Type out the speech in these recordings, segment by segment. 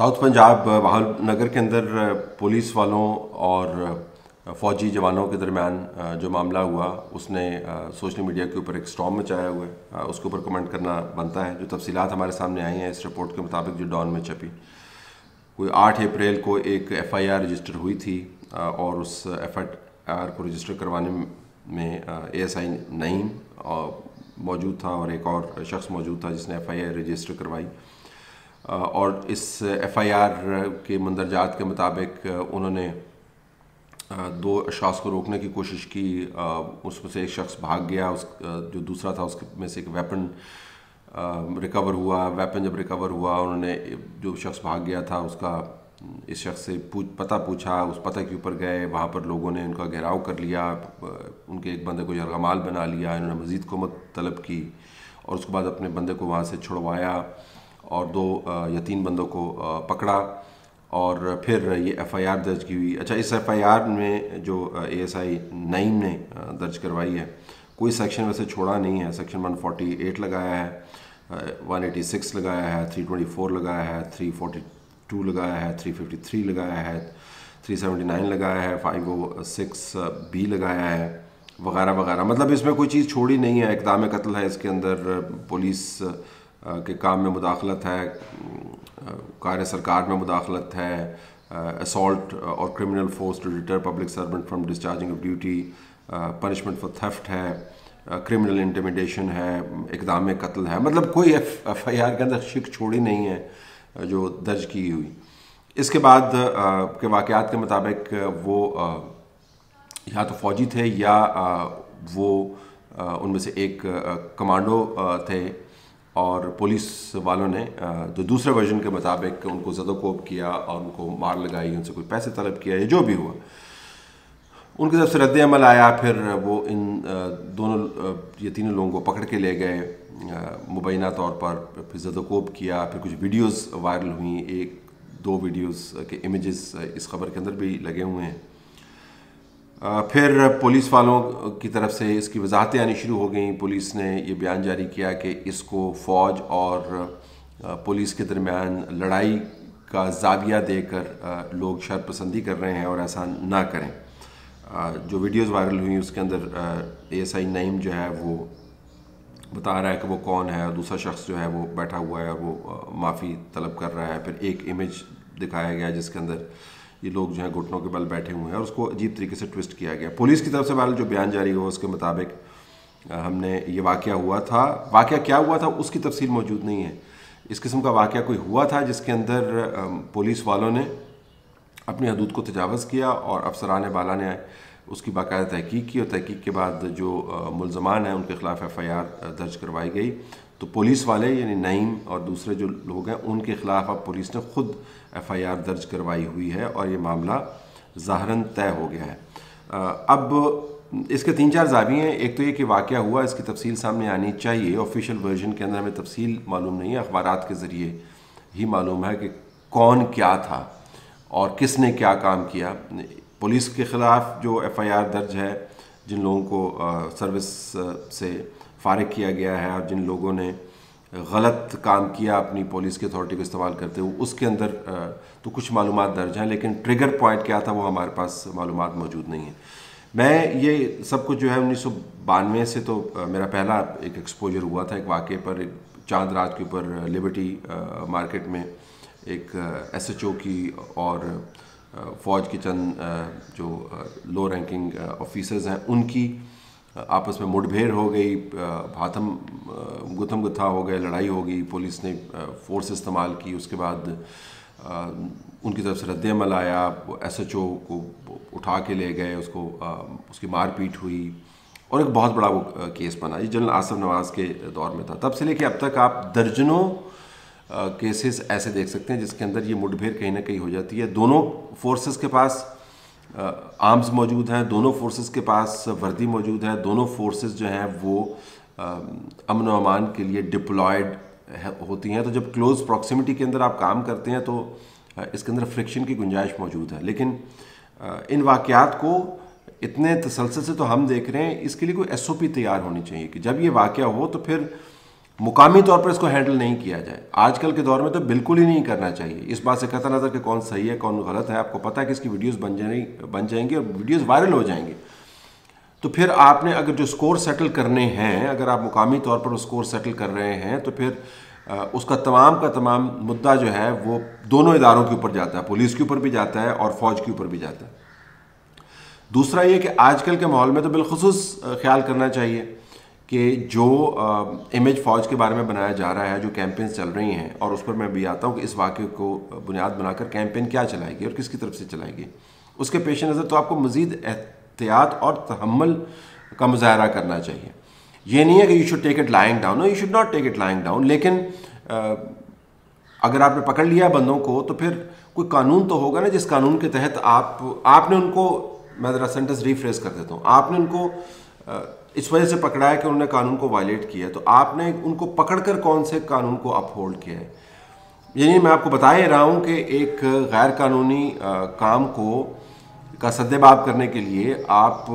South Punjab बहाल नगर के अंदर पुलिस वालों और फ़ौजी जवानों के दरमियान जो मामला हुआ उसने सोशल मीडिया के ऊपर एक स्टॉर्म मचाया हुआ है। उसके ऊपर कमेंट करना बनता है। जो तफसीलात हमारे सामने आई हैं इस रिपोर्ट के मुताबिक जो डॉन में छपी, कोई 8 अप्रैल को एक FIR रजिस्टर हुई थी और उस FIR को रजिस्टर करवाने में ASI नईम मौजूद था और एक और शख्स मौजूद था जिसने FIR रजिस्टर करवाई। और इस FIR के मंदरजात के मुताबिक उन्होंने 2 अशख़ास को रोकने की कोशिश की। उसमें से एक शख्स भाग गया, जो दूसरा था उसके में से एक वेपन रिकवर हुआ। वेपन जब रिकवर हुआ, उन्होंने जो शख्स भाग गया था उसका इस शख्स से पता पूछा। उस पता के ऊपर गए, वहाँ पर लोगों ने उनका घेराव कर लिया, उनके एक बंदे को यरगमाल बना लिया। इन्होंने मज़ीद कुमत तलब की और उसके बाद अपने बंदे को वहाँ से छुड़वाया और 2 या 3 बंदों को पकड़ा और फिर ये FIR दर्ज की हुई। अच्छा, इस FIR में जो ASI नईम ने दर्ज करवाई है, कोई सेक्शन वैसे छोड़ा नहीं है। सेक्शन 148 लगाया है, 186 लगाया है, 324 लगाया है, 342 लगाया है, 353 लगाया है, 379 लगाया है, 506B लगाया है वगैरह वगैरह। मतलब इसमें कोई चीज़ छोड़ी नहीं है। इक़दाम कत्ल है इसके अंदर, पुलिस के काम में मुदाखलत है, कार्य सरकार में मुदाखलत है, असॉल्ट और criminal force to deter public servant from discharging of duty, punishment for theft है, क्रिमिनल इंटिमिडेशन है, इक़दाम कत्ल है। मतलब कोई FIR के अंदर शिक छोड़ी नहीं है जो दर्ज की हुई। इसके बाद के वाक़यात के मुताबिक वो या तो फ़ौजी थे या वो उनमें से एक कमांडो थे और पुलिस वालों ने जो दूसरे वर्जन के मुताबिक उनको ज़दोकोब किया और उनको मार लगाई, उनसे कोई पैसे तलब किया या जो भी हुआ, उनकी तरफ से रद्द अमल आया। फिर वो इन दोनों ये तीनों लोगों को पकड़ के ले गए मुबैना तौर पर, फिर ज़दोकोब किया। फिर कुछ वीडियोस वायरल हुई, 1-2 वीडियोस के इमेजेस इस खबर के अंदर भी लगे हुए हैं। फिर पुलिस वालों की तरफ से इसकी वजाहतें आनी शुरू हो गई। पुलिस ने ये बयान जारी किया कि इसको फ़ौज और पुलिस के दरमियान लड़ाई का ज़ाविया देकर लोग शरपसंदी कर रहे हैं और ऐसा ना करें। जो वीडियोस वायरल हुई उसके अंदर ASI नईम जो है वो बता रहा है कि वो कौन है और दूसरा शख्स जो है वो बैठा हुआ है और वो माफ़ी तलब कर रहा है। फिर एक इमेज दिखाया गया जिसके अंदर ये लोग जो हैं घुटनों के बल बैठे हुए हैं और उसको अजीब तरीके से ट्विस्ट किया गया। पुलिस की तरफ से वाला जो बयान जारी हुआ उसके मुताबिक हमने ये वाक़या हुआ था, वाक़या क्या हुआ था उसकी तफसील मौजूद नहीं है। इस किस्म का वाक़या कोई हुआ था जिसके अंदर पुलिस वालों ने अपनी हदूद को तजावज़ किया और अफसरान बाला ने उसकी बाकायदा तहकीक की और तहकीक के बाद जो मुल्ज़मान हैं उनके ख़िलाफ़ FIR दर्ज करवाई गई। तो पुलिस वाले यानी नईम और दूसरे जो लोग हैं उनके ख़िलाफ़ अब पुलिस ने ख़ुद FIR दर्ज करवाई हुई है और ये मामला ज़ाहरन तय हो गया है। अब इसके 3-4 ज़ाविये हैं। एक तो ये कि वाक़या हुआ, इसकी तफसील सामने आनी चाहिए। ऑफिशियल वर्जन के अंदर हमें तफसील मालूम नहीं है, अखबारात के ज़रिए ही मालूम है कि कौन क्या था और किसने क्या काम किया। पुलिस के ख़िलाफ़ जो FIR दर्ज है, जिन लोगों को सर्विस से फ़ारिग किया गया है और जिन लोगों ने गलत काम किया अपनी पुलिस की अथॉरिटी को इस्तेमाल करते हुए, उसके अंदर तो कुछ मालूमात दर्ज हैं, लेकिन ट्रिगर पॉइंट क्या था वो हमारे पास मालूमात मौजूद नहीं है। मैं ये सब कुछ जो है 1992 से तो मेरा पहला एक एक्सपोजर हुआ था एक वाक़े पर। एक चांद रात के ऊपर लिबर्टी मार्केट में एक SHO की और फ़ौज के चंद जो लो रैंकिंग ऑफिसर्स हैं उनकी आपस में मुठभेड़ हो गई, भातम गुथम गुत्था हो गए, लड़ाई हो गई। पुलिस ने फोर्स इस्तेमाल की। उसके बाद उनकी तरफ से रद्द अमल आया, SHO को उठा के ले गए, उसकी मारपीट हुई और एक बहुत बड़ा वो केस बना। ये जनरल आसिफ नवाज़ के दौर में था। तब से लेके अब तक आप दर्जनों केसेस ऐसे देख सकते हैं जिसके अंदर ये मुठभेड़ कहीं ना कहीं हो जाती है। दोनों फोर्सेस के पास आर्म्स मौजूद हैं, दोनों फोर्सेस के पास वर्दी मौजूद है, दोनों फोर्सेस जो हैं वो अमन व अमान के लिए डिप्लॉयड होती हैं। तो जब क्लोज प्रॉक्सिमिटी के अंदर आप काम करते हैं तो इसके अंदर फ्रिक्शन की गुंजाइश मौजूद है। लेकिन इन वाक़यात को इतने तसलसल से तो हम देख रहे हैं, इसके लिए कोई SOP तैयार होनी चाहिए कि जब ये वाक़या हो तो फिर मुकामी तौर पर इसको हैंडल नहीं किया जाए। आजकल के दौर में तो बिल्कुल ही नहीं करना चाहिए। इस बात से कतई नज़र कि कौन सही है कौन गलत है, आपको पता है कि इसकी वीडियोस बन जाएंगी और वीडियोस वायरल हो जाएंगी। तो फिर आपने अगर जो स्कोर सेटल करने हैं, अगर आप मुकामी तौर पर स्कोर सेटल कर रहे हैं, तो फिर उसका तमाम का तमाम मुद्दा जो है वो दोनों इदारों के ऊपर जाता है, पुलिस के ऊपर भी जाता है और फौज के ऊपर भी जाता है। दूसरा ये कि आजकल के माहौल में तो बिलखुसूस ख्याल करना चाहिए कि जो इमेज फ़ौज के बारे में बनाया जा रहा है, जो कैंपेन्स चल रही हैं, और उस पर मैं भी आता हूँ कि इस वाक़े को बुनियाद बनाकर कैंपेन क्या चलाएगी और किसकी तरफ से चलाएगी। उसके पेश नज़र तो आपको मज़ीद एहतियात और तहम्मुल का मुजाहरा करना चाहिए। ये नहीं है कि you should take it lying down, you should not take it lying down, लेकिन अगर आपने पकड़ लिया बंदों को तो फिर कोई कानून तो होगा ना जिस कानून के तहत आपने उनको, मैं ज़रा सेंटेंस रिफ्रेश कर देता हूँ, आपने उनको इस वजह से पकड़ा है कि उन्होंने कानून को वायलेट किया है, तो आपने उनको पकड़कर कौन से कानून को अपहोल्ड किया है। यानी मैं आपको बता ही रहा हूँ कि एक गैर कानूनी काम का सद्देबाब करने के लिए आप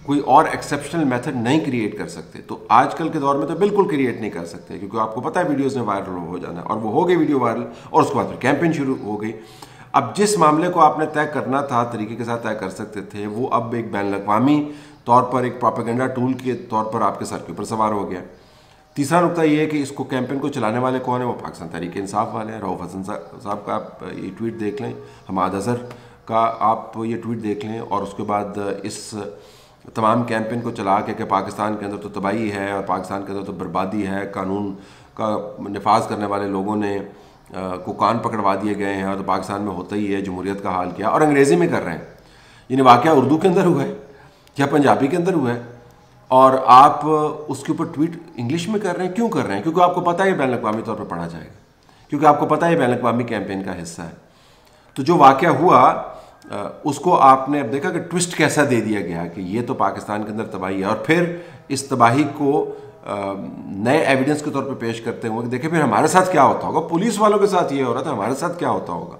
कोई और एक्सेप्शनल मेथड नहीं क्रिएट कर सकते। तो आजकल के दौर में तो बिल्कुल क्रिएट नहीं कर सकते, क्योंकि आपको पता है वीडियोज़ में वायरल हो जाना, और वो हो गई वीडियो वायरल, और उसके बाद फिर कैंपेन शुरू हो गई। अब जिस मामले को आपने तय करना था, तरीके के साथ तय कर सकते थे, वो अब एक बैन अवी तौर पर एक प्रोपेगेंडा टूल के तौर पर आपके सर के ऊपर सवार हो गया। तीसरा नुकता ये है कि इसको कैंपेन को चलाने वाले कौन है, वो पाकिस्तान तहरीक इंसाफ वाले हैं। रऊफ हसन साहब का आप ये ट्वीट देख लें, हमाद अजहर का आप ये ट्वीट देख लें, और उसके बाद इस तमाम कैंपेन को चला के कि पाकिस्तान के अंदर तो तबाही है और पाकिस्तान के अंदर तो बर्बादी है, कानून का नफाज करने वाले लोगों ने को कान पकड़वा दिए गए हैं, और तो पाकिस्तान में होता ही है, जमहूरियत का हाल किया, और अंग्रेज़ी में कर रहे हैं। यानी वाक़या उर्दू के अंदर हुआ है या पंजाबी के अंदर हुआ है, और आप उसके ऊपर ट्वीट इंग्लिश में कर रहे हैं। क्यों कर रहे हैं? क्योंकि आपको पता है बैन अवी तौर पर पढ़ा जाएगा, क्योंकि आपको पता है बैन अवी कैंपेन का हिस्सा है। तो जो वाक़या हुआ उसको आपने अब देखा कि ट्विस्ट कैसा दे दिया गया कि ये तो पाकिस्तान के अंदर तबाही है, और फिर इस तबाही को नए एविडेंस के तौर पे पेश करते हुए कि देखिए फिर हमारे साथ क्या होता होगा, पुलिस वालों के साथ ये हो रहा था, हमारे साथ क्या होता होगा।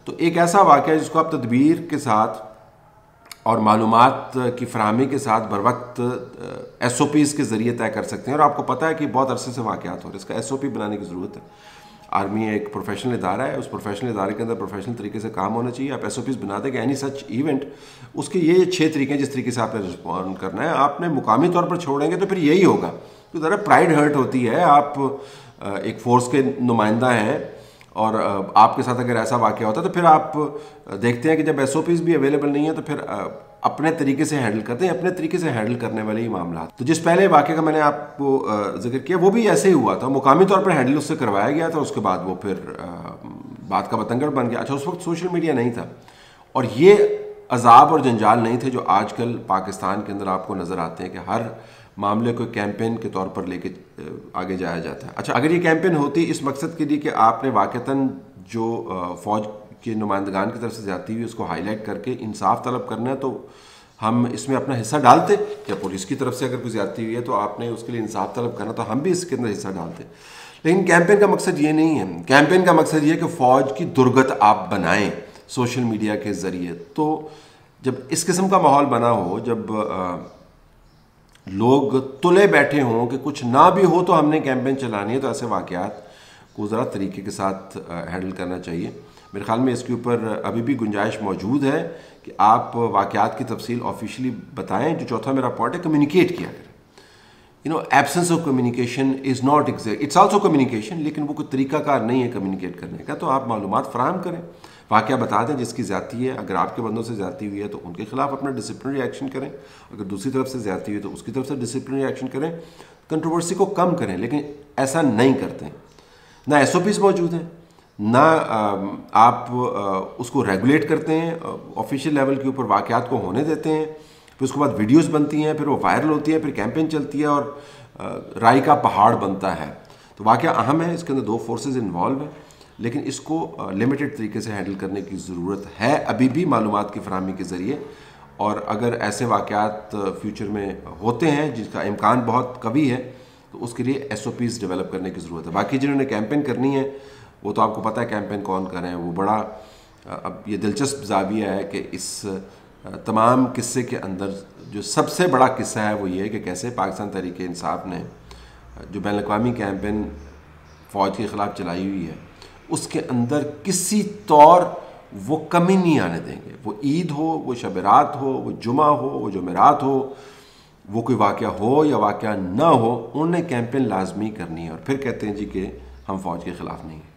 तो एक ऐसा वाक़या जिसको आप तदबीर के साथ और मालूमात की फराहमी के साथ बर वक्त SOPs के ज़रिए तय कर सकते हैं। और आपको पता है कि बहुत अरसे से वाक़यात हो रहे हैं, इसका SOP बनाने की ज़रूरत है। आर्मी एक प्रोफेशनल इदारा है, उस प्रोफेशनल इदारे के अंदर प्रोफेशनल तरीके से काम होना चाहिए। आप SOPs बना दें कि एनी सच इवेंट, उसके ये 6 तरीके हैं जिस तरीके से आपने रिस्पॉन्ड करना है। आपने मुकामी तौर पर छोड़ेंगे तो फिर यही होगा। तो ज़रा प्राइड हर्ट होती है, आप एक फ़ोर्स के नुमाइंदा हैं और आपके साथ अगर ऐसा वाक़या होता है तो फिर आप देखते हैं कि जब SOPs भी अवेलेबल नहीं है तो फिर अपने तरीके से हैंडल करते हैं, अपने तरीके से हैंडल करने वाले ही मामला। तो जिस पहले वाक़े का मैंने आपको जिक्र किया वो भी ऐसे ही हुआ था, मुकामी तौर पर हैंडल उससे करवाया गया था, उसके बाद वो फिर बात का बतंगड़ बन गया। अच्छा, उस वक्त सोशल मीडिया नहीं था और ये अजाब और जंजाल नहीं थे जो आजकल पाकिस्तान के अंदर आपको नज़र आते हैं कि हर मामले को कैंपेन के तौर पर लेके आगे जाया जाता है। अच्छा, अगर ये कैंपेन होती इस मकसद के लिए कि आपने वाक़तन जो फ़ौज के नुमाइंदगान की तरफ से जाती हुई उसको हाईलाइट करके इंसाफ तलब करना है, तो हम इसमें अपना हिस्सा डालते। क्या पुलिस की तरफ से अगर कोई ज्यादती हुई है तो आपने उसके लिए इंसाफ तलब करना, तो हम भी इसके अंदर हिस्सा डालते। लेकिन कैंपेन का मकसद ये नहीं है। कैंपेन का मकसद ये है कि फ़ौज की दुर्गत आप बनाएं सोशल मीडिया के ज़रिए। तो जब इस किस्म का माहौल बना हो, जब लोग तुले बैठे हों कि कुछ ना भी हो तो हमने कैंपेन चलानी है, तो ऐसे वाक़यात को ज़रा तरीके के साथ हैंडल करना चाहिए। मेरे ख्याल में इसके ऊपर अभी भी गुंजाइश मौजूद है कि आप वाक़यात की तफसील ऑफिशियली बताएं। जो चौथा मेरा पॉइंट है, कम्युनिकेट किया करें। Absence of communication is not exact, it's also communication, लेकिन वो कोई तरीकाकार नहीं है कम्युनिकेट करने का। तो आप मालूमात फराहम करें, वाक़या बता दें जिसकी ज़्यादती है। अगर आपके बंदों से ज़्यादती हुई है तो उनके खिलाफ अपना डिसिप्लिनरी एक्शन करें, अगर दूसरी तरफ से ज़्यादती हुई है तो उसकी तरफ से डिसिप्लिनरी एक्शन करें, कंट्रोवर्सी को कम करें। लेकिन ऐसा नहीं करते, ना SOPs मौजूद हैं, ना आप उसको रेगुलेट करते हैं ऑफिशियल लेवल के ऊपर, वाक़यात को होने देते हैं, फिर उसके बाद वीडियोस बनती हैं, फिर वो वायरल होती हैं, फिर कैंपेन चलती है और राय का पहाड़ बनता है। तो वाक़या अहम है, इसके अंदर 2 फोर्सेस इन्वॉल्व हैं, लेकिन इसको लिमिटेड तरीके से हैंडल करने की ज़रूरत है अभी भी मालूमात की फराहमी के ज़रिए। और अगर ऐसे वाक़यात फ्यूचर में होते हैं जिसका इम्कान बहुत कभी है, तो उसके लिए SOPs डेवलप करने की ज़रूरत है। बाकी जिन्होंने कैंपेन करनी है वो तो आपको पता है कैंपेन कौन कर रहे हैं। वो बड़ा अब ये दिलचस्प ज़ाविया है कि इस तमाम किस्से के अंदर जो सबसे बड़ा किस्सा है वो ये है कि कैसे पाकिस्तान तहरीक इंसाफ ने جو بین الاقوامی کیمپین فوج کے خلاف چلائی ہوئی ہے اس کے اندر کسی طور وہ کمی نہیں آنے دیں گے. وہ عید ہو، وہ شب رات ہو، وہ جمعہ ہو، وہ جمعرات ہو، وہ کوئی واقعہ ہو یا واقعہ نہ ہو، انہوں نے کیمپین لازمی کرنی ہے. اور پھر کہتے ہیں جی کہ ہم فوج کے خلاف نہیں ہیں.